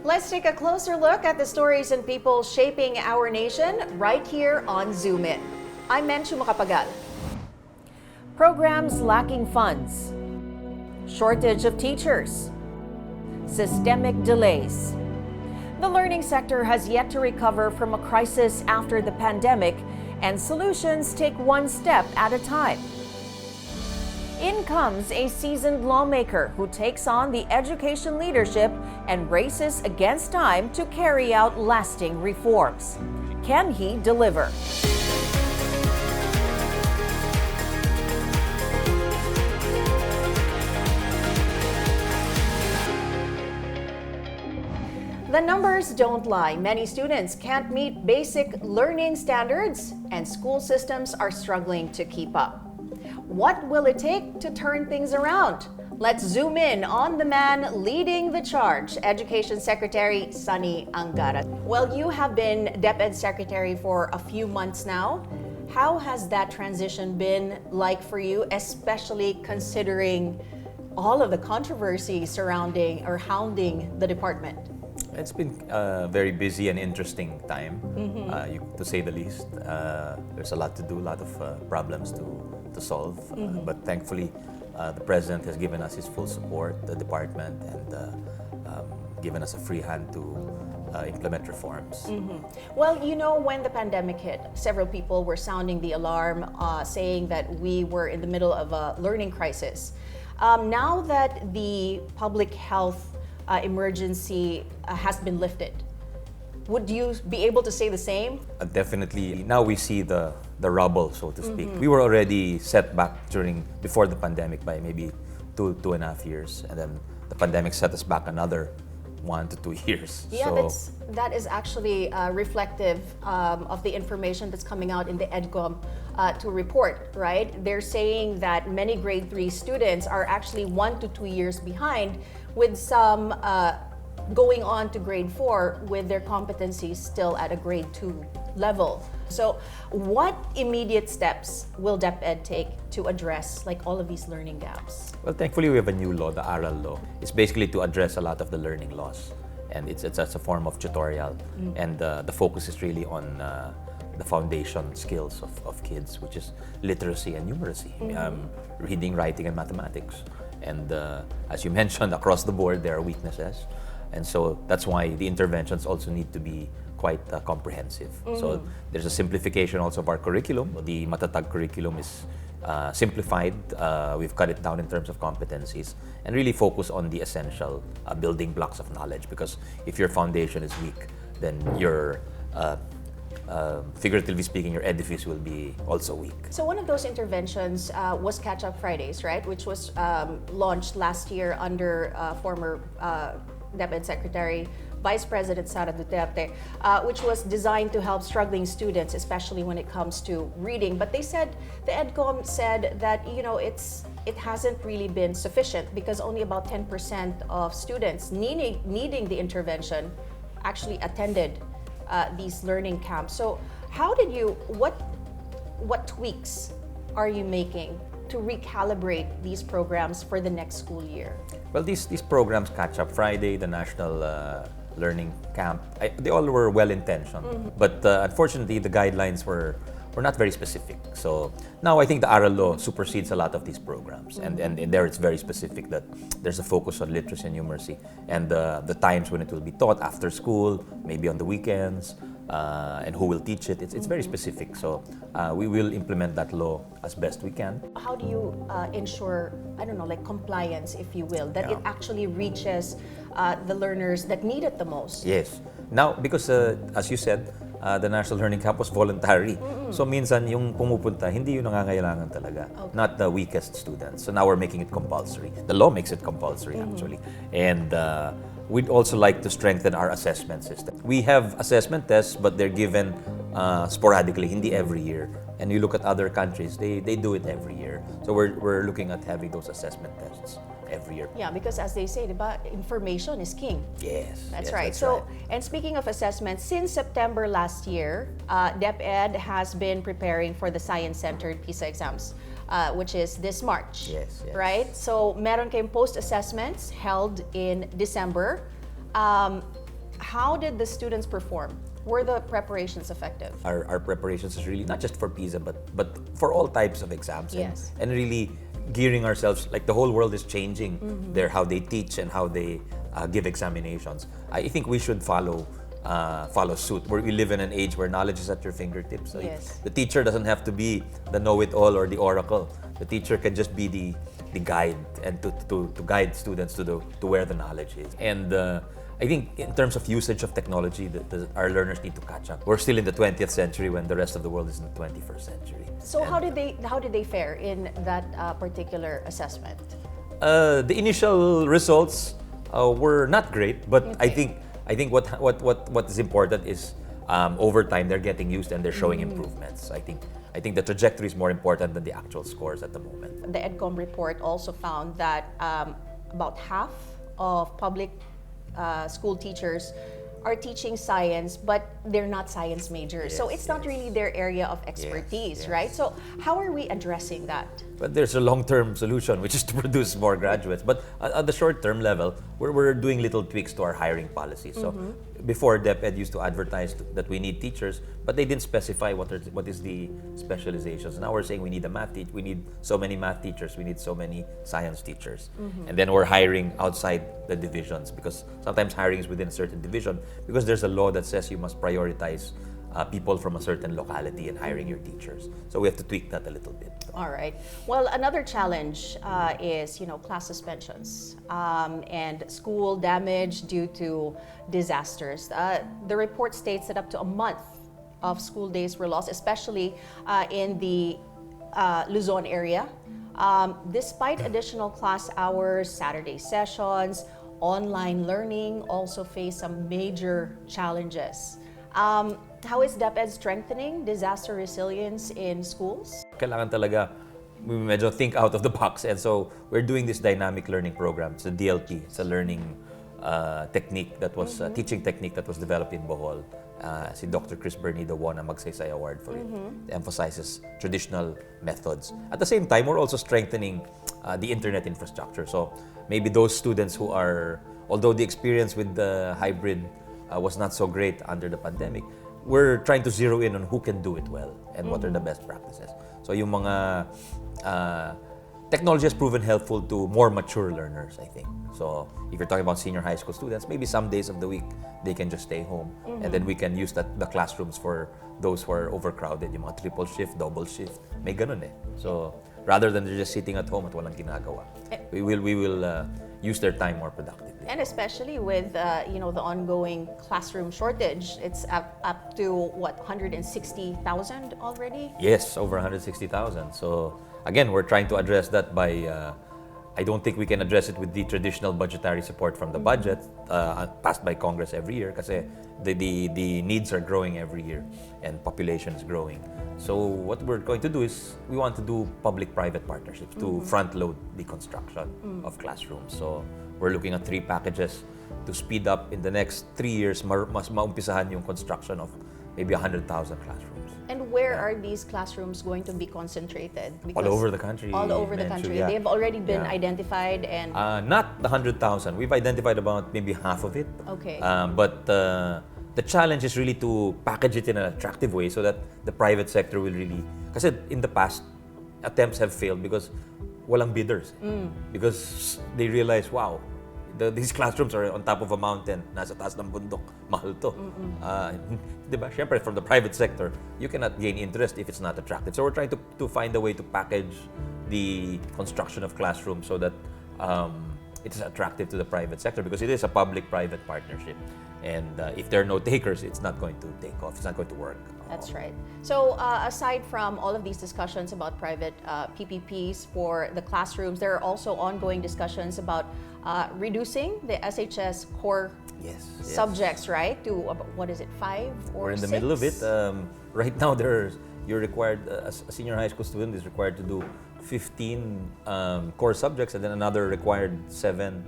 Let's take a closer look at the stories and people shaping our nation right here on Zoom In. I'm Menchu Macapagal. Programs lacking funds, shortage of teachers, systemic delays. The learning sector has yet to recover from a crisis after the pandemic, and solutions take one step at a time. In comes a seasoned lawmaker who takes on the education leadership and races against time to carry out lasting reforms. Can he deliver? The numbers don't lie. Many students can't meet basic learning standards, and school systems are struggling to keep up. What will it take to turn things around? Let's zoom in on the man leading the charge, Education Secretary Sonny Angara. Well, you have been DepEd Secretary for a few months now. How has that transition been like for you, especially considering all of the controversy surrounding or hounding the department? It's been a very busy and interesting time, to say the least. There's a lot to do, a lot of problems to solve. But thankfully, the President has given us his full support, the department, and given us a free hand to implement reforms. Well, you know, when the pandemic hit, several people were sounding the alarm, saying that we were in the middle of a learning crisis. Now that the public health emergency has been lifted, would you be able to say the same? Definitely. Now we see the rubble, so to speak. We were already set back before the pandemic by maybe 2.5 years, and then the pandemic set us back another 1 to 2 years. Yeah, that is actually reflective of the information that's coming out in the EDCOM to report, right? They're saying that many grade 3 students are actually 1 to 2 years behind, with some going on to grade 4 with their competencies still at a grade 2 level. So what immediate steps will DepEd take to address all of these learning gaps? Well, thankfully we have a new law, the ARAL law. It's basically to address a lot of the learning loss, and it's as a form of tutorial, and the focus is really on the foundation skills of kids, which is literacy and numeracy, reading, writing, and mathematics. And as you mentioned, across the board there are weaknesses, and so that's why the interventions also need to be quite comprehensive. So there's a simplification also of our curriculum. The Matatag curriculum is simplified. We've cut it down in terms of competencies and really focus on the essential building blocks of knowledge, because if your foundation is weak, then your figuratively speaking, your edifice will be also weak. So one of those interventions was Catch-Up Fridays, right? Which was launched last year under former DepEd Secretary Vice President Sara Duterte, which was designed to help struggling students, especially when it comes to reading. But they said, the EDCOM said that it hasn't really been sufficient, because only about 10% of students needing the intervention actually attended these learning camps. So what tweaks are you making to recalibrate these programs for the next school year? Well, these programs, Catch-Up Friday, the National Learning Camp, they all were well-intentioned, but unfortunately the guidelines were not very specific. So now I think the ARAL law supersedes a lot of these programs, and there it's very specific that there's a focus on literacy and numeracy, and the times when it will be taught, after school, maybe on the weekends, and who will teach it. It's very specific. So we will implement that law as best we can. How do you ensure, compliance, if you will, that it actually reaches the learners that need it the most? Yes. Now, because as you said, the National Learning Camp was voluntary. So minsan yung pumupunta, hindi yung nangangailangan talaga. Okay. Not the weakest students. So now we're making it compulsory. The law makes it compulsory, actually. And we'd also like to strengthen our assessment system. We have assessment tests, but they're given sporadically, hindi every year. And you look at other countries, they do it every year. So we're looking at having those assessment tests every year. Yeah, because as they say, information is king. Yes. That's right. And speaking of assessment, since September last year, DepEd has been preparing for the science-centered PISA exams, which is this March. Yes. Right? So meron kayong post-assessments held in December. How did the students perform? Were the preparations effective? Our preparations is really not just for PISA, but for all types of exams. Yes. And really gearing ourselves, like the whole world is changing how they teach and how they give examinations. I think we should follow suit. We live in an age where knowledge is at your fingertips. So Yes. the teacher doesn't have to be the know-it-all or the oracle. The teacher can just be the guide and to guide students to where the knowledge is. And I think in terms of usage of technology, our learners need to catch up. We're still in the 20th century when the rest of the world is in the 21st century. So how did they fare in that particular assessment? The initial results were not great, but Okay. I think what is important is over time they're getting used and they're showing improvements. I think the trajectory is more important than the actual scores at the moment. The EDCOM report also found that about half of public school teachers are teaching science, but they're not science majors. So Yes, it's not yes. really their area of expertise, yes. right? So how are we addressing that? But there's a long-term solution, which is to produce more graduates. But at the short-term level, we're doing little tweaks to our hiring policies. So before, DepEd used to advertise that we need teachers, but they didn't specify what is the specializations. Now we're saying we need a math teacher, we need so many math teachers, we need so many science teachers. And then we're hiring outside the divisions, because sometimes hiring is within a certain division, because there's a law that says you must prioritize people from a certain locality in hiring your teachers. So we have to tweak that a little bit. All right. Well, another challenge is, class suspensions and school damage due to disasters. The report states that up to a month of school days were lost, especially in the Luzon area. Despite additional class hours, Saturday sessions, online learning also face some major challenges. How is DepEd strengthening disaster resilience in schools? Kailangan talaga medyo think out of the box, and so we're doing this dynamic learning program. It's a DLP. It's a learning technique that was teaching technique that was developed in Bohol. Si Dr. Chris Bernido won a Magsaysay Award for it. It emphasizes traditional methods. At the same time, we're also strengthening the internet infrastructure. So maybe those students who are, although the experience with the hybrid was not so great under the pandemic, we're trying to zero in on who can do it well and what are the best practices. So yung mga technology has proven helpful to more mature learners, I think. So if you're talking about senior high school students, maybe some days of the week they can just stay home, and then we can use the classrooms for those who are overcrowded, yung mga triple shift, double shift. May ganun eh. So rather than they're just sitting at home at walang ginagawa, we will use their time more productively. And especially with the ongoing classroom shortage, it's up to what, 160,000 already? Yes, over 160,000. So again, we're trying to address that by. I don't think we can address it with the traditional budgetary support from the budget passed by Congress every year, because the needs are growing every year and population is growing. So what we're going to do is we want to do public-private partnerships to front-load the construction of classrooms. So we're looking at 3 packages to speed up in the next 3 years, mas maumpisahan yung construction of maybe 100,000 classrooms. And where are these classrooms going to be concentrated? All over the country. All over the Menchu, country. yeah. They've already been Yeah. identified and... Not the 100,000. We've identified about maybe half of it. Okay. But the challenge is really to package it in an attractive way so that the private sector will really... Kasi in the past, attempts have failed because walang bidders. Because they realize, wow, these classrooms are on top of a mountain, nasa taas ng bundok, mahal to. Diba? Siyempre, from the private sector, you cannot gain interest if it's not attractive. So we're trying to find a way to package the construction of classrooms so that it is attractive to the private sector, because it is a public-private partnership. And if there are no takers, it's not going to take off. It's not going to work. That's right. So aside from all of these discussions about private PPPs for the classrooms, there are also ongoing discussions about reducing the SHS core Yes. subjects, right? To about, what is it, 5 or We're in the 6? middle of it. Right now, you're required, a senior high school student is required to do 15 core subjects and then another required 7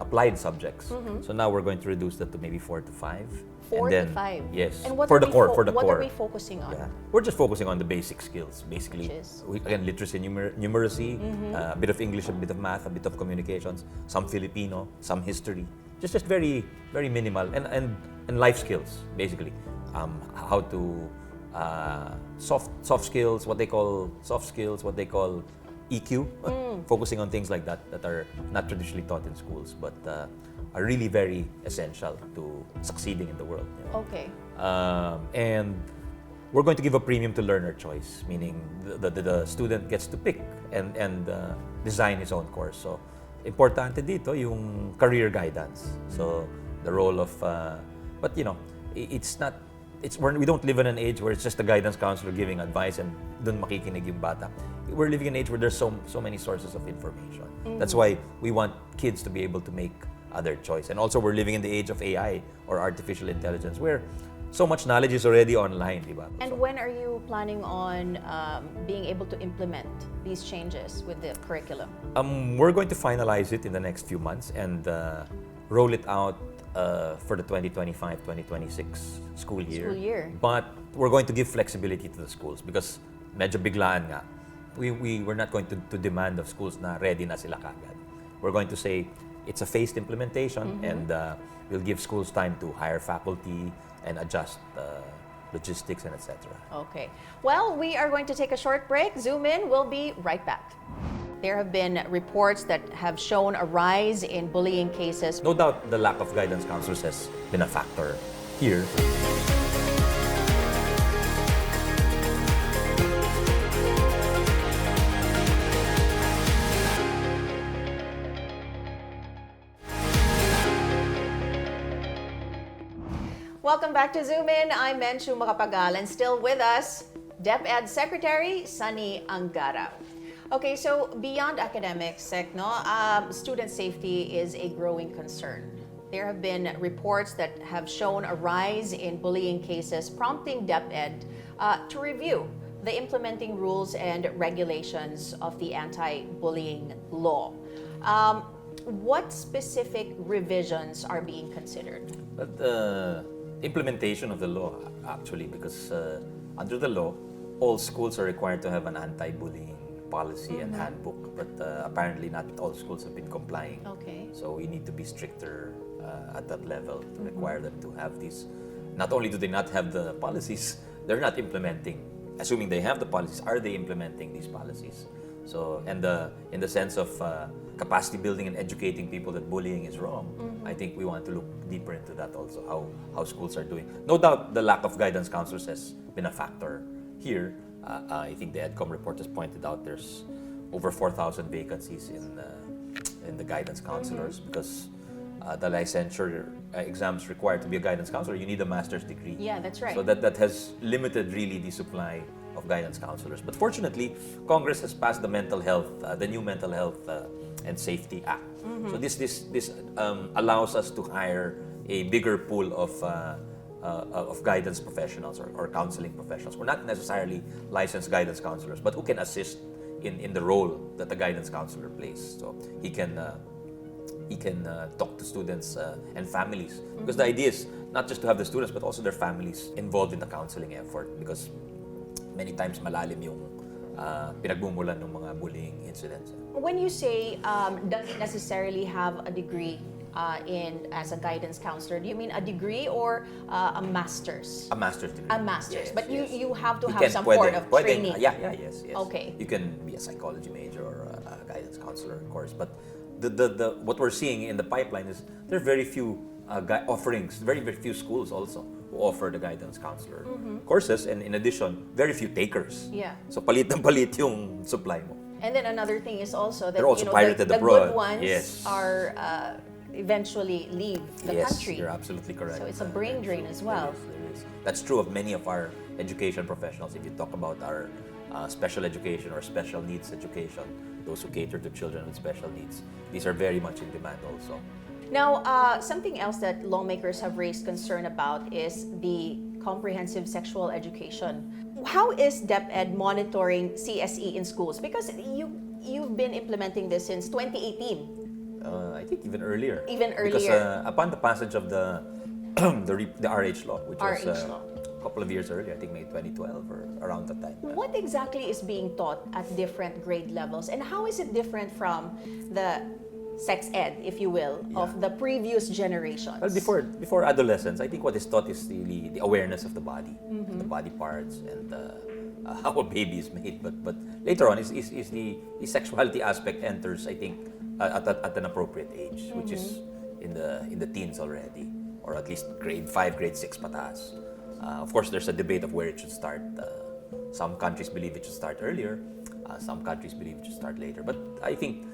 applied subjects. So now we're going to reduce that to maybe 4 to 5. 4 and then, to 5. Yes. And what for are the we core. For the what core. are we focusing on? Yeah. We're just focusing on the basic skills, basically. Which is? Again, literacy, numeracy, a bit of English, a bit of math, a bit of communications, some Filipino, some history. just very very minimal and life skills basically. How to soft skills, what they call soft skills, what they call EQ, focusing on things like that are not traditionally taught in schools, but are really very essential to succeeding in the world. Okay. And we're going to give a premium to learner choice, meaning the student gets to pick and design his own course. So, importante dito yung career guidance. So, the role of, but it's not, we don't live in an age where it's just a guidance counselor giving advice and dun makikinig yung bata. We're living in an age where there's so many sources of information. That's why we want kids to be able to make other choice. And also, we're living in the age of AI or artificial intelligence, where so much knowledge is already online, di ba? And when are you planning on being able to implement these changes with the curriculum? We're going to finalize it in the next few months and roll it out for the 2025-2026 school year. But we're going to give flexibility to the schools because medyo biglaan nga. We're not going to demand of schools na ready na sila kagad. We're going to say it's a phased implementation and we'll give schools time to hire faculty and adjust logistics and etc. Okay. Well, we are going to take a short break. Zoom in. We'll be right back. There have been reports that have shown a rise in bullying cases. No doubt the lack of guidance counselors has been a factor here. Welcome back to Zoom In. I'm Menchu Macapagal, and still with us, DepEd Secretary Sonny Angara. Okay, so beyond academics, student safety is a growing concern. There have been reports that have shown a rise in bullying cases, prompting DepEd to review the implementing rules and regulations of the anti-bullying law. What specific revisions are being considered? But implementation of the law, actually, because under the law, all schools are required to have an anti-bullying policy and handbook, but apparently not all schools have been complying. Okay. So we need to be stricter at that level to require them to have these. Not only do they not have the policies, they're not implementing. Assuming they have the policies, are they implementing these policies? So, and in the sense of capacity building and educating people that bullying is wrong, I think we want to look deeper into that also, how schools are doing. No doubt the lack of guidance counselors has been a factor here. I think the EDCOM report has pointed out there's over 4,000 vacancies in the guidance counselors because the licensure exams required to be a guidance counselor, you need a master's degree. Yeah, that's right. So that has limited really the supply of guidance counselors. But fortunately, Congress has passed the new Mental Health and Safety Act. So this allows us to hire a bigger pool of guidance professionals or counseling professionals. We're not necessarily licensed guidance counselors, but who can assist in the role that the guidance counselor plays. So he can talk to students and families. Because the idea is not just to have the students, but also their families involved in the counseling effort. Because many times malalim yung pinagmumulan ng mga bullying incidents. When you say doesn't necessarily have a degree as a guidance counselor, do you mean a degree or a master's? A master's degree. A master's, Yes, but yes. you have to have some sort of training. Yes. Okay. You can be a psychology major or a guidance counselor, of course. But what we're seeing in the pipeline is there are very few offerings, very few schools also who offer the guidance counselor courses, and in addition, very few takers. Yeah. So palit ng palit yung supply mo. And then another thing is also that They're also pirated the abroad. good ones Yes. are eventually leave the Yes, country. you're absolutely correct. So it's a brain drain as well. There is. That's true of many of our education professionals. If you talk about our special education or special needs education, those who cater to children with special needs, these are very much in demand also. Now, something else that lawmakers have raised concern about is the comprehensive sexual education. How is DepEd monitoring CSE in schools? Because you've been implementing this since 2018. I think even earlier. Even earlier. Because upon the passage of the the RH law, which was law. a couple of years earlier, I think May 2012 or around that time. What exactly is being taught at different grade levels, and how is it different from the sex ed, if you will, of the previous generations? Well, before adolescence, I think what is taught is really the awareness of the body, the body parts, and how a baby is made. But later on, is the sexuality aspect enters, I think, at an appropriate age, which is in the teens already, or at least grade 5, grade 6 pataas. Of course, there's a debate of where it should start. Some countries believe it should start earlier. Some countries believe it should start later. But I think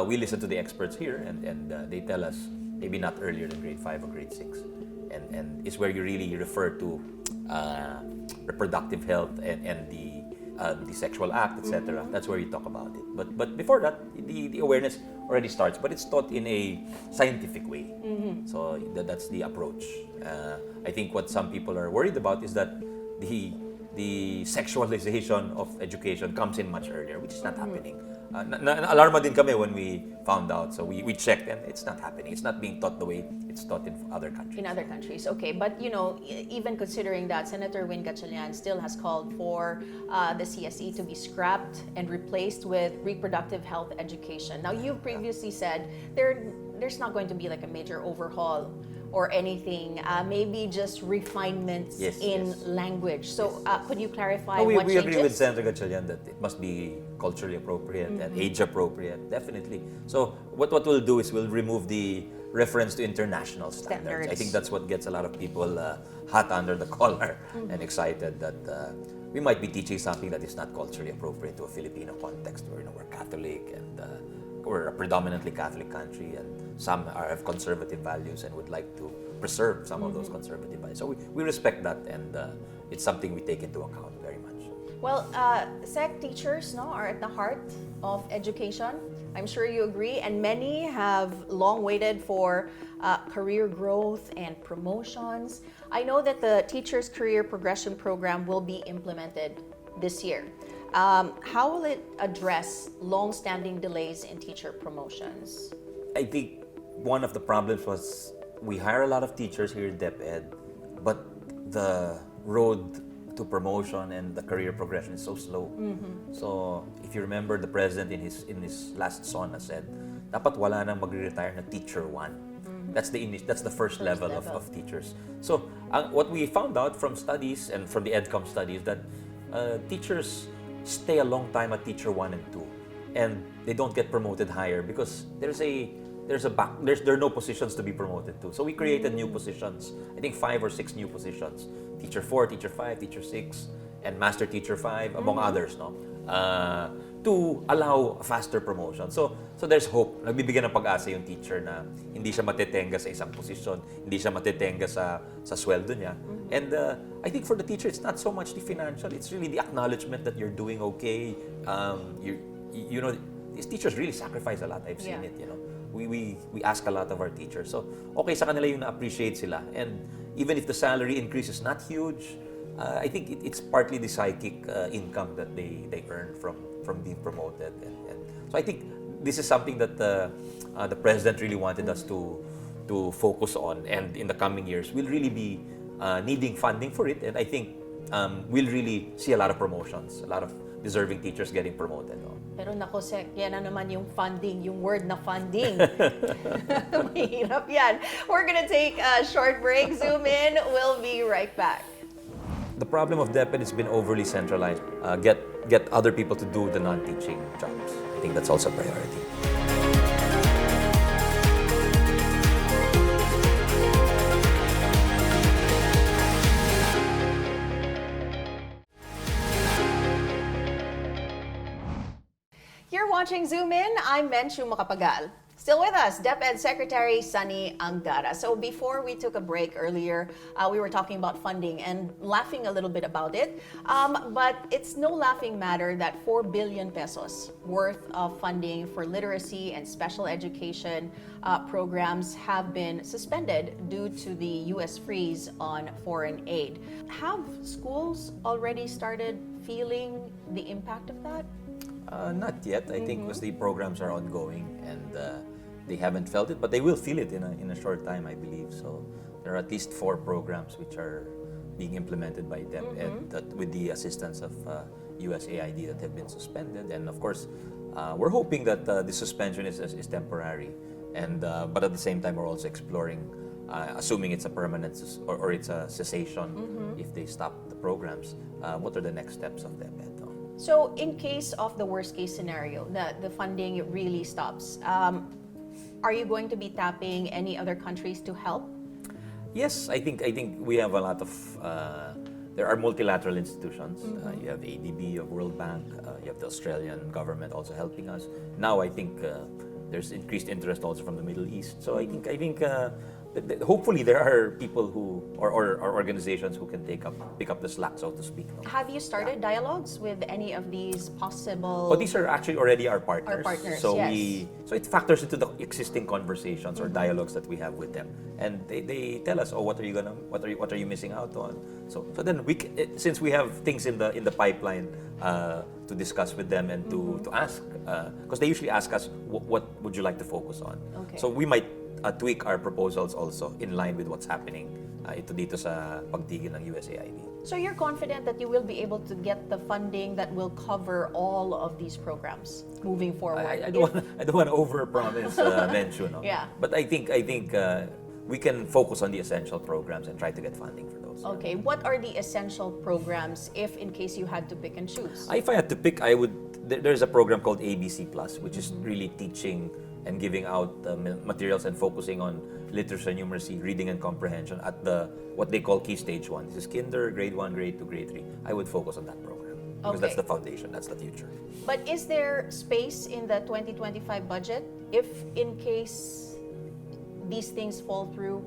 we listen to the experts here, and they tell us maybe not earlier than grade 5 or grade 6. And it's where you really refer to reproductive health and the sexual act, etc. That's where you talk about it. But before that, the awareness already starts, but it's taught in a scientific way. So that's the approach. I think what some people are worried about is that the sexualization of education comes in much earlier, which is not happening. Alarma din kami when we found out. So we checked, and it's not happening. It's not being taught the way it's taught in other countries. In other countries, okay. But, even considering that, Senator Win Gatchalian still has called for the CSE to be scrapped and replaced with reproductive health education. Now, you previously said there's not going to be like a major overhaul or anything, maybe just refinements in language. So could you clarify what changes? We agree with Senator Gatchalian that it must be culturally appropriate and age appropriate, definitely. So what we'll do is we'll remove the reference to international standards. I think that's what gets a lot of people hot under the collar and excited that we might be teaching something that is not culturally appropriate to a Filipino context where we're Catholic and we're a predominantly Catholic country, and some have conservative values and would like to preserve some of those conservative values. So we respect that, and it's something we take into account very much. Well, SEC teachers are at the heart of education. I'm sure you agree, and many have long waited for career growth and promotions. I know that the Teachers Career Progression Program will be implemented this year. How will it address long-standing delays in teacher promotions? I think one of the problems was we hire a lot of teachers here at DepEd, but the road to promotion and the career progression is so slow. So if you remember, the president in his last SONA said, dapat wala nang magre-retire na teacher 1. That's the first level of teachers. So what we found out from studies and from the EdCom studies that teachers stay a long time at teacher 1 and 2, and they don't get promoted higher because there are no positions to be promoted to. So we created new positions. I think 5 or 6 new positions: teacher 4, teacher 5, teacher 6, and master teacher 5, among others, to allow faster promotion. So there's hope. Nagbibigyan ng pag-asa yung teacher na hindi siya matetenga sa isang posisyon, hindi siya matetenga sa sweldo niya. And I think for the teacher, it's not so much the financial, it's really the acknowledgement that you're doing okay. These teachers really sacrifice a lot. I've seen it, We ask a lot of our teachers. So, okay sa kanila yung na-appreciate sila. And even if the salary increase is not huge, I think it's partly the psychic income that they earn from being promoted. And so I think this is something that the president really wanted us to focus on. And in the coming years, we'll really be needing funding for it. And I think we'll really see a lot of promotions, a lot of deserving teachers getting promoted. Pero nako, Sek, yan na naman yung funding, yung word na funding. Mahirap yan. We're gonna take a short break. Zoom in. We'll be right back. The problem of DepEd has been overly centralized. Get other people to do the non-teaching jobs. I think that's also a priority. You're watching Zoom In. I'm Menchu Macapagal. Still with us, DepEd Secretary Sonny Angara. So before we took a break earlier, we were talking about funding and laughing a little bit about it. But it's no laughing matter that 4 billion pesos worth of funding for literacy and special education programs have been suspended due to the U.S. freeze on foreign aid. Have schools already started feeling the impact of that? Not yet. I think because the programs are ongoing and they haven't felt it, but they will feel it in a short time, I believe. So there are at least 4 programs which are being implemented by DepEd that, with the assistance of USAID, that have been suspended. And of course, we're hoping that the suspension is temporary. And but at the same time, we're also exploring, assuming it's a permanent or it's a cessation, if they stop the programs, what are the next steps of DepEd? So in case of the worst case scenario, the funding really stops, are you going to be tapping any other countries to help? Yes, I think we have a lot of. There are multilateral institutions. You have ADB, you have World Bank, you have the Australian government also helping us. Now I think there's increased interest also from the Middle East. So I think hopefully there are people who or organizations who can pick up the slack, so to speak. No? Have you started dialogues with any of these possible? Oh, these are actually already our partners. Our partners, so yes. so it factors into the existing conversations or dialogues that we have with them, and they tell us, oh, what are you missing out on? So then since we have things in the pipeline to discuss with them and to ask, because they usually ask us what would you like to focus on. Okay. So we might tweak our proposals also in line with what's happening dito sa pagtigil ng USAID. So you're confident that you will be able to get the funding that will cover all of these programs moving forward? I don't want to overpromise, Menchu, no? Yeah. But I think we can focus on the essential programs and try to get funding for those. Okay, what are the essential programs if in case you had to pick and choose? If I had to pick, there's a program called ABC Plus, which is really teaching and giving out materials and focusing on literacy, numeracy, reading and comprehension at what they call Key Stage 1. This is Kinder, Grade 1, Grade 2, Grade 3. I would focus on that program because that's the foundation, that's the future. But is there space in the 2025 budget if in case these things fall through?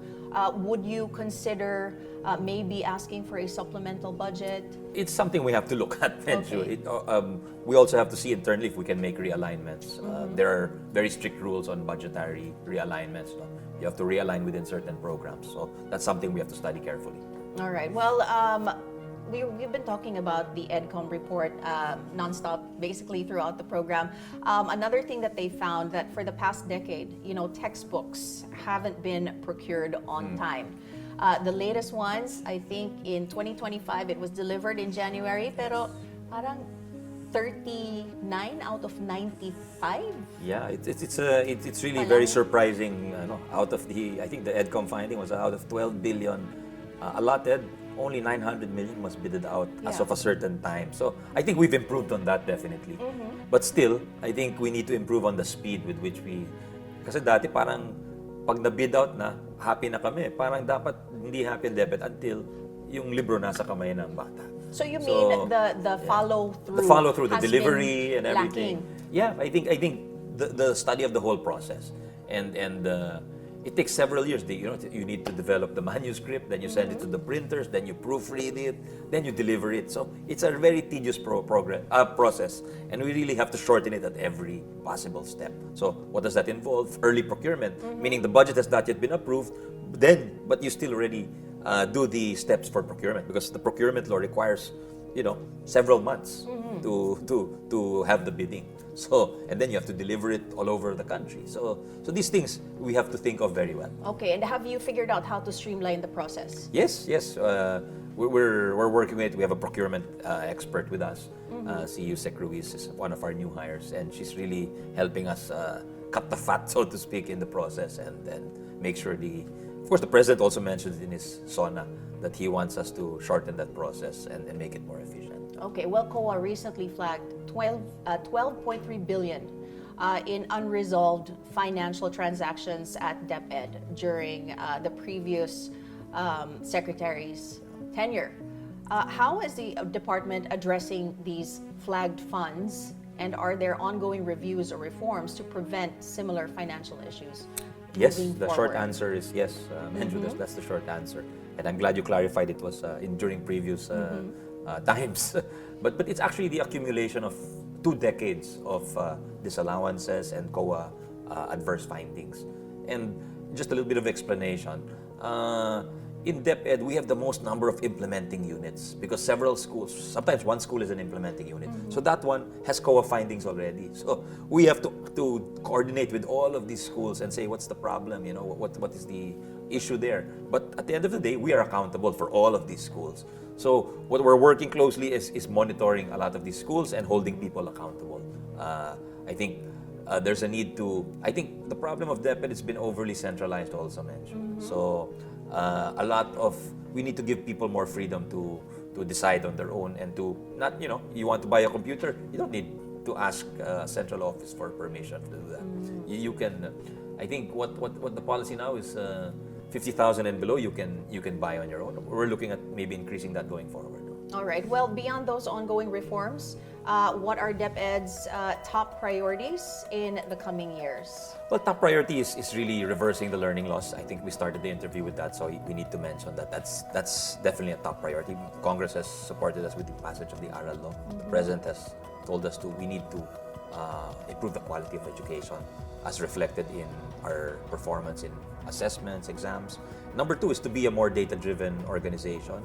Would you consider maybe asking for a supplemental budget? It's something we have to look at, Menchu. Okay. We also have to see internally if we can make realignments. There are very strict rules on budgetary realignments. No? You have to realign within certain programs. So that's something we have to study carefully. All right. Well, we've been talking about the EDCOM report nonstop, basically throughout the program. Another thing that they found that for the past decade, textbooks haven't been procured on time. The latest ones, I think in 2025, it was delivered in January, pero parang 39 out of 95. Yeah, it's really very surprising. Out of I think the EDCOM finding was out of 12 billion allotted, only 900 million was bidded out as of a certain time. So I think we've improved on that definitely. But still, I think we need to improve on the speed with which kasi dati parang pag na-bid out na, happy na kami. Parang dapat hindi happy ang DepEd until yung libro nasa kamay ng bata. So you mean the follow-through? The follow-through, the delivery and everything. Lacking. Yeah, I think the study of the whole process and it takes several years. You need to develop the manuscript, then you send it to the printers, then you proofread it, then you deliver it. So it's a very tedious process, and we really have to shorten it at every possible step. So what does that involve? Early procurement, meaning the budget has not yet been approved, but you still already do the steps for procurement because the procurement law requires several months to have the bidding. So, and then you have to deliver it all over the country. So these things we have to think of very well. Okay, and have you figured out how to streamline the process? Yes. We're working with it. We have a procurement expert with us. CU Sec Ruiz is one of our new hires, and she's really helping us cut the fat, so to speak, in the process and make sure of course, the president also mentioned in his SONA that he wants us to shorten that process and make it more efficient. Okay, well, COA recently flagged 12.3 billion in unresolved financial transactions at DepEd during the previous secretary's tenure. How is the department addressing these flagged funds, and are there ongoing reviews or reforms to prevent similar financial issues? Yes, the short answer is yes, Menchu, that's the short answer. And I'm glad you clarified it was during previous times. But it's actually the accumulation of 2 decades of disallowances and COA adverse findings. And just a little bit of explanation. In DepEd, we have the most number of implementing units because several schools, sometimes one school is an implementing unit. So that one has COA findings already. So we have to coordinate with all of these schools and say, what's the problem? What is the issue there? But at the end of the day, we are accountable for all of these schools. So what we're working closely is monitoring a lot of these schools and holding people accountable. I think there's a need to, I think the problem of DepEd, it's been overly centralized also, Menchu. So we need to give people more freedom to decide on their own, and to not, you want to buy a computer, you don't need to ask a central office for permission to do that. You can, I think what the policy now is 50,000 and below, you can buy on your own. We're looking at maybe increasing that going forward. All right. Well, beyond those ongoing reforms, what are DepEd's top priorities in the coming years? Well, top priority is really reversing the learning loss. I think we started the interview with that, so we need to mention that. That's definitely a top priority. Congress has supported us with the passage of the ARAL law. The President has told us we need to improve the quality of education as reflected in our performance in assessments, exams. Number two is to be a more data-driven organization,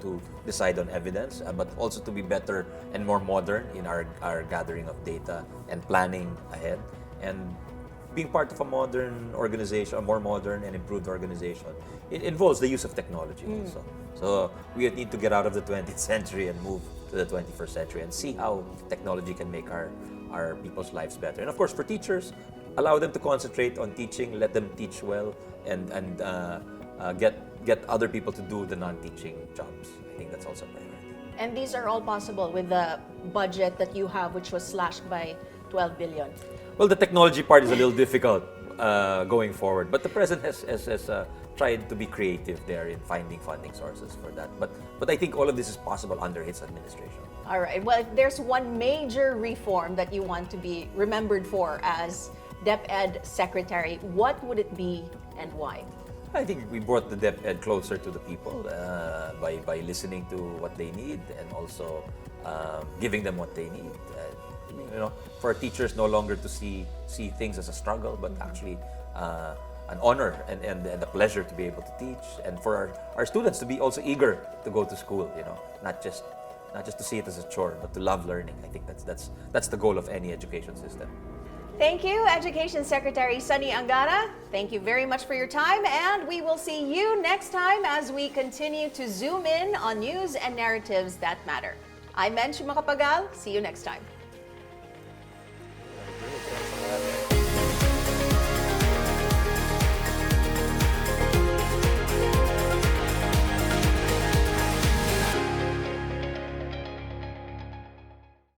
to decide on evidence, but also to be better and more modern in our gathering of data and planning ahead. And being part of a modern organization, a more modern and improved organization, it involves the use of technology also. So we need to get out of the 20th century and move to the 21st century and see how technology can make our people's lives better. And of course, for teachers, allow them to concentrate on teaching, let them teach well, and get other people to do the non-teaching jobs. I think that's also a priority. And these are all possible with the budget that you have, which was slashed by 12 billion. Well, the technology part is a little difficult going forward, but the President has tried to be creative there in finding funding sources for that. But I think all of this is possible under his administration. All right. Well, if there's one major reform that you want to be remembered for as DepEd Secretary, what would it be and why? I think we brought the DepEd closer to the people by listening to what they need, and also giving them what they need. For teachers no longer to see things as a struggle, but actually an honor and a pleasure to be able to teach, and for our students to be also eager to go to school. Not just to see it as a chore, but to love learning. I think that's the goal of any education system. Thank you, Education Secretary Sonny Angara. Thank you very much for your time, and we will see you next time as we continue to zoom in on news and narratives that matter. I'm Menchu Macapagal. See you next time.